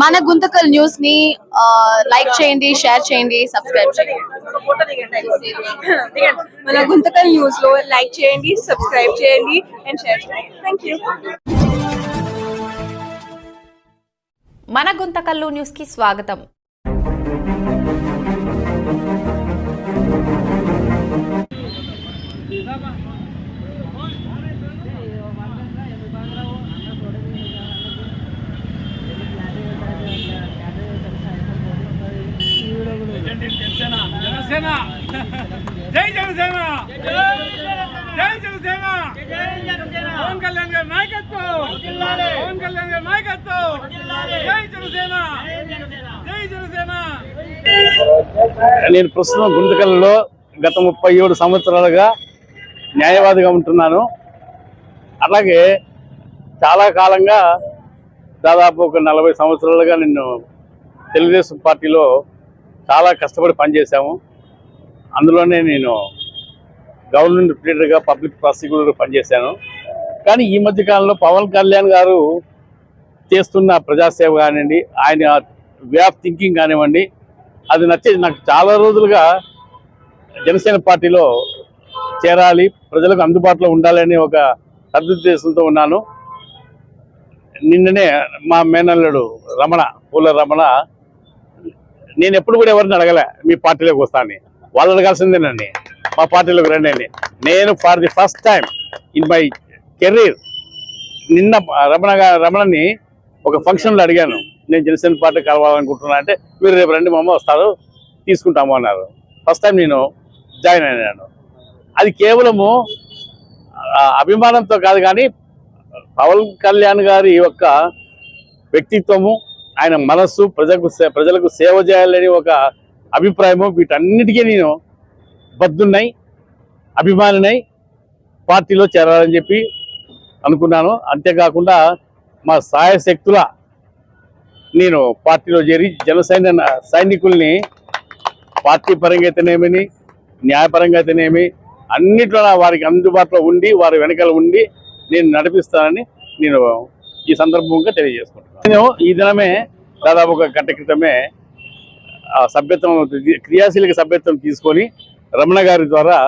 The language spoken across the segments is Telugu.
మన గుంతకల్ న్యూస్ ని లైక్ చేయండి, షేర్ చేయండి, సబ్స్క్రైబ్ చేయండి. మన గుంతకల్ న్యూస్ లో లైక్ చేయండి, సబ్స్క్రైబ్ చేయండి అండ్ షేర్ చేయండి. థాంక్యూ. మన గుంతకల్లు న్యూస్ కి స్వాగతం. జై జనసేన, జై జనసేన, పవన్ కళ్యాణ్ గారి నాయకత్వం, పవన్ కళ్యాణ్ గారి నాయకత్వం, జై జనసేన, జై జనసేన. నేను ప్రస్తుతం గుంతకల్లో గత 37 సంవత్సరాలుగా న్యాయవాదిగా ఉంటున్నాను. అలాగే చాలా కాలంగా దాదాపు ఒక 40 సంవత్సరాలుగా నేను తెలుగుదేశం పార్టీలో చాలా కష్టపడి పనిచేశాము. అందులోనే నేను గవర్నమెంట్ రిప్రజెంటేటివ్గా పబ్లిక్ ప్రాసిక్యూటర్గా పనిచేశాను. కానీ ఈ మధ్య కాలంలో పవన్ కళ్యాణ్ గారు చేస్తున్న ప్రజాసేవ కానివ్వండి, ఆయన వే ఆఫ్ థింకింగ్ కానివ్వండి, అది నచ్చేది. నాకు చాలా రోజులుగా జనసేన పార్టీలో చేరాలి, ప్రజలకు అందుబాటులో ఉండాలని ఒక సదుద్దేశంతో ఉన్నాను. నిన్ననే మా మేనల్లుడు పూల రమణ నేను ఎప్పుడు కూడా ఎవరిని అడగలే మీ పార్టీలోకి వస్తానని. వాళ్ళు అడగాల్సిందేనండి, మా పార్టీలోకి రండి అని. నేను for the first time in my career నిన్న రమణని ఒక ఫంక్షన్లో అడిగాను, నేను జనసేన పార్టీ కలవాలనుకుంటున్నా అంటే, మీరు రేపు రండి మామ, వస్తారు, తీసుకుంటాము అన్నారు. ఫస్ట్ టైం నేను జాయిన్ అయినాను. అది కేవలము అభిమానంతో కాదు, కానీ పవన్ కళ్యాణ్ గారి యొక్క వ్యక్తిత్వము, ఆయన మనస్సు, ప్రజలకు సేవ చేయాలని ఒక అభిప్రాయము, వీటన్నిటికీ నేను బద్దున్నాయి, అభిమానినై పార్టీలో చేరాలని చెప్పి అనుకున్నాను. అంతేకాకుండా మా సాయశక్తుల నేను పార్టీలో చేరి సైనికుల్ని పార్టీ పరంగా అయితేనేమి, న్యాయపరంగా అయితేనేమి, అన్నిట్లో వారికి అందుబాటులో ఉండి, వారి వెనకాల ఉండి నేను నడిపిస్తానని నేను ఈ సందర్భంగా తెలియజేసుకుంటున్నాను. నేను ఈ దినమే దాదాపు ఒక గంట క్రితమే క్రియాశీలక సభ్యత్వం తీసుకొని రమణ గారి ద్వారా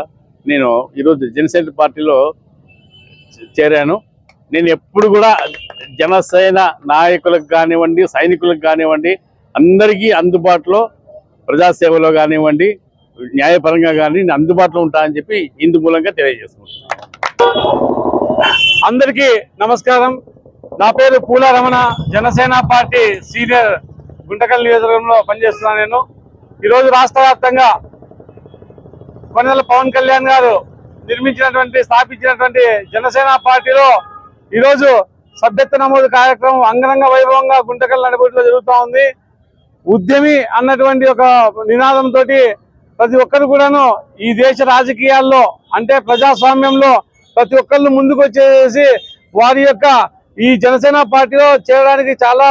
నేను ఈరోజు జనసేన పార్టీలో చేరాను. నేను ఎప్పుడు కూడా జనసేన నాయకులకు కానివ్వండి, సైనికులకు కానివ్వండి, అందరికీ అందుబాటులో, ప్రజాసేవలో కానివ్వండి, న్యాయపరంగా కానీ నేను అందుబాటులో ఉంటానని చెప్పి ఇందు మూలంగా తెలియజేసుకుంటున్నాను. అందరికీ నమస్కారం. నా పేరు పూల రమణ, జనసేన పార్టీ సీనియర్ గుంటకల్ నియోజకవర్గంలో పనిచేస్తున్నాను. నేను ఈరోజు రాష్ట్ర వ్యాప్తంగా కొనెల పవన్ కళ్యాణ్ గారు స్థాపించినటువంటి జనసేన పార్టీలో ఈరోజు సభ్యత్వ నమోదు కార్యక్రమం అంగరంగ వైభవంగా గుంటకల్ నడిబొట్టులో జరుగుతూ ఉంది. ఉద్యమి అన్నటువంటి ఒక నినాదంతో ప్రతి ఒక్కరు కూడాను ఈ దేశ రాజకీయాల్లో, అంటే ప్రజాస్వామ్యంలో ప్రతి ఒక్కళ్ళు ముందుకు వచ్చేసి వారి యొక్క ఈ జనసేన పార్టీలో చేరడానికి చాలా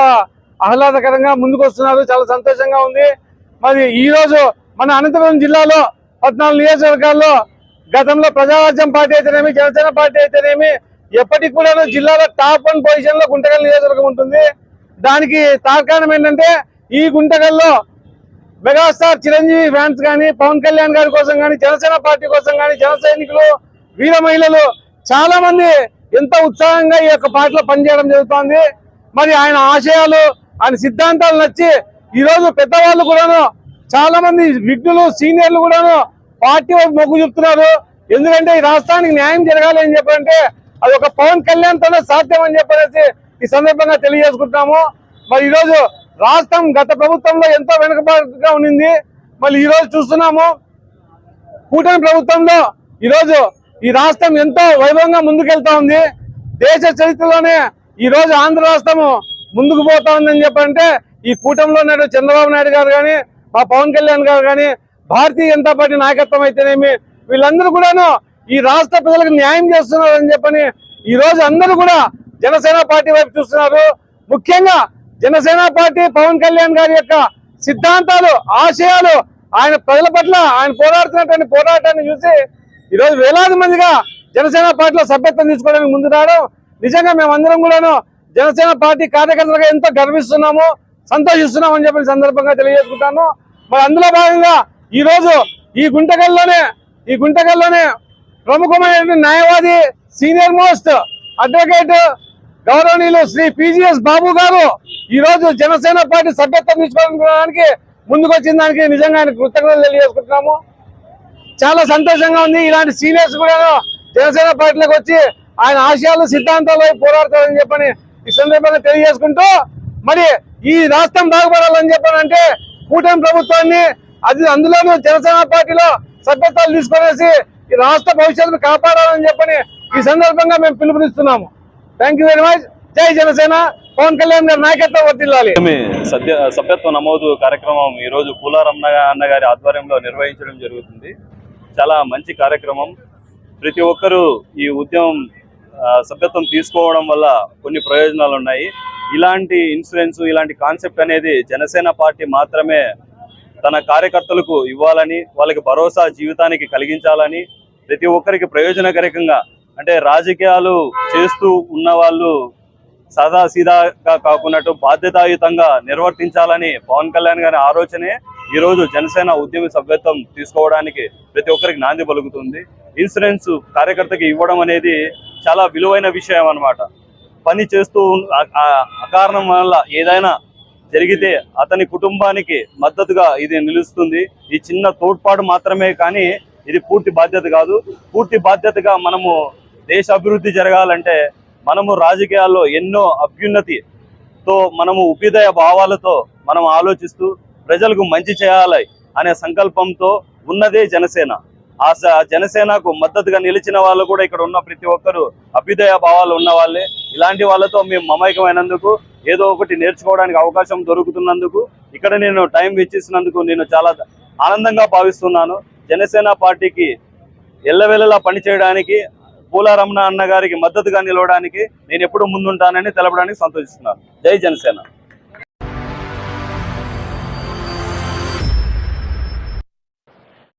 ఆహ్లాదకరంగా ముందుకు వస్తున్నారు. చాలా సంతోషంగా ఉంది. మరి ఈ రోజు మన అనంతపురం జిల్లాలో 14 నియోజకవర్గాల్లో గతంలో ప్రజారాజ్యం పార్టీ అయితేనేమి, జనసేన పార్టీ అయితేనేమి, ఎప్పటికి కూడా జిల్లాలో టాప్ 1 పొజిషన్ లో గుంటకల్ నియోజకవర్గం ఉంటుంది. దానికి తార్కాణం ఏంటంటే, ఈ గుంటకల్లో మెగాస్టార్ చిరంజీవి ఫ్యాన్స్ కానీ, పవన్ కళ్యాణ్ గారి కోసం కానీ, జనసేన పార్టీ కోసం కానీ, జన సైనికులు, వీర మహిళలు చాలా మంది ఎంతో ఉత్సాహంగా ఈ యొక్క పార్టీలో పనిచేయడం జరుగుతోంది. మరి ఆయన ఆశయాలు, ఆయన సిద్ధాంతాలు నచ్చి ఈరోజు పెద్దవాళ్ళు కూడాను, చాలా మంది విఘ్నులు, సీనియర్లు కూడాను పార్టీ మొగ్గు చూపుతున్నారు. ఎందుకంటే ఈ రాష్ట్రానికి న్యాయం జరగాలి అని చెప్పంటే అది ఒక పవన్ కళ్యాణ్ తోనే సాధ్యం అని చెప్పేసి ఈ సందర్భంగా తెలియజేసుకుంటున్నాము. మరి ఈరోజు రాష్ట్రం గత ప్రభుత్వంలో ఎంతో వెనుకబాటుగా ఉండింది. మళ్ళీ ఈరోజు చూస్తున్నాము కూటమి ప్రభుత్వంలో ఈరోజు ఈ రాష్ట్రం ఎంతో వైభవంగా ముందుకెళ్తా ఉంది. దేశ చరిత్రలోనే ఈ రోజు ఆంధ్ర రాష్ట్రము ముందుకు పోతా ఉందని చెప్పంటే ఈ కూటమిలో చంద్రబాబు నాయుడు గారు కానీ, మా పవన్ కళ్యాణ్ గారు కానీ, భారతీయ జనతా పార్టీ నాయకత్వం అయితేనేమి, వీళ్ళందరూ కూడాను ఈ రాష్ట్ర ప్రజలకు న్యాయం చేస్తున్నారు అని చెప్పని ఈ రోజు అందరూ కూడా జనసేన పార్టీ వైపు చూస్తున్నారు. ముఖ్యంగా జనసేన పార్టీ పవన్ కళ్యాణ్ గారి యొక్క సిద్ధాంతాలు, ఆశయాలు, ఆయన ప్రజల పట్ల ఆయన పోరాడుతున్నటువంటి పోరాటాన్ని చూసి ఈ రోజు వేలాది మందిగా జనసేన పార్టీలో సభ్యత్వం తీసుకోవడానికి ముందు రావడం నిజంగా మేమందరం కూడాను జనసేన పార్టీ కార్యకర్తలుగా ఎంతో గర్విస్తున్నాము, సంతోషిస్తున్నామని చెప్పిన సందర్భంగా తెలియజేసుకుంటాను. మరి అందులో భాగంగా ఈ రోజు ఈ గుంటకల్లోనే ప్రముఖమైన న్యాయవాది, సీనియర్ మోస్ట్ అడ్వకేట్ గౌరవనీయులు శ్రీ పిజిఎస్ బాబు గారు ఈ రోజు జనసేన పార్టీ సభ్యత్వం తీసుకోవడానికి ముందుకు వచ్చిన దానికి నిజంగా ఆయన కృతజ్ఞతలు తెలియజేసుకుంటున్నాము. చాలా సంతోషంగా ఉంది. ఇలాంటి సీనియర్స్ కూడా జనసేన పార్టీలోకి వచ్చి ఆయన ఆశయాలు సిద్ధాంతాలు పోరాడతారని చెప్పని ఈ సందర్భంగా తెలియజేసుకుంటూ, మరి ఈ రాష్ట్రం బాగుపడాలని చెప్పానంటే కూటమి ప్రభుత్వాన్ని అందులోనూ జనసేన పార్టీలో సభ్యత్వాలు తీసుకునేసి ఈ రాష్ట్ర భవిష్యత్తును కాపాడాలని చెప్పని ఈ సందర్భంగా మేము పిలుపునిస్తున్నాము. Thank you very much. Jai Janasena. Pawan Kalyan గారి నాయకత్వం వర్ధిల్లాలి. సభ్యత్వ నమోదు కార్యక్రమం ఈ రోజు పూల రమణ గారి ఆధ్వర్యంలో నిర్వహించడం జరుగుతుంది. చాలా మంచి కార్యక్రమం. ప్రతి ఒక్కరూ ఈ ఉద్యమం సభ్యత్వం తీసుకోవడం వల్ల కొన్ని ప్రయోజనాలు ఉన్నాయి. ఇలాంటి ఇన్సూరెన్స్, ఇలాంటి కాన్సెప్ట్ అనేది జనసేన పార్టీ మాత్రమే తన కార్యకర్తలకు ఇవ్వాలని, వాళ్ళకి భరోసా జీవితానికి కలిగించాలని, ప్రతి ఒక్కరికి ప్రయోజనకరంగా, అంటే రాజకీయాలు చేస్తూ ఉన్న వాళ్ళు సాదా సీదాగా కాకున్నట్టు బాధ్యతాయుతంగా నిర్వర్తించాలని పవన్ కళ్యాణ్ గారి ఆలోచనే ఈరోజు జనసేన ఉద్యమ సభ్యత్వం తీసుకోవడానికి ప్రతి ఒక్కరికి నాంది పలుకుతుంది. ఇన్సూరెన్స్ కార్యకర్తకి ఇవ్వడం అనేది చాలా విలువైన విషయం అన్నమాట. పని చేస్తూ అకారణం వల్ల ఏదైనా జరిగితే అతని కుటుంబానికి మద్దతుగా ఇది నిలుస్తుంది. ఈ చిన్న తోడ్పాటు మాత్రమే కానీ ఇది పూర్తి బాధ్యత కాదు. పూర్తి బాధ్యతగా మనము దేశ అభివృద్ధి జరగాలంటే మనము రాజకీయాల్లో ఎన్నో అభ్యున్నతితో, మనము ఉభ్యుదయ భావాలతో మనం ఆలోచిస్తూ ప్రజలకు మంచి చేయాలి అనే సంకల్పంతో ఉన్నదే జనసేన. ఆ జనసేనకు మద్దతుగా నిలిచిన వాళ్ళు కూడా ఇక్కడ ఉన్న ప్రతి ఒక్కరు అభ్యుదయ భావాలు ఉన్న వాళ్ళే. ఇలాంటి వాళ్ళతో మేము మమైకమైనందుకు, ఏదో ఒకటి నేర్చుకోవడానికి అవకాశం దొరుకుతున్నందుకు, ఇక్కడ నేను టైం వెచ్చిస్తున్నందుకు నేను చాలా ఆనందంగా భావిస్తున్నాను. జనసేన పార్టీకి ఎల్లవెల్లలా పనిచేయడానికి, పూల రమణ అన్న గారికి మద్దతుగా నిలవడానికి నేను ఎప్పుడు ముందుంటానని తెలపడానికి సంతోషిస్తున్నాను. జై జనసేన.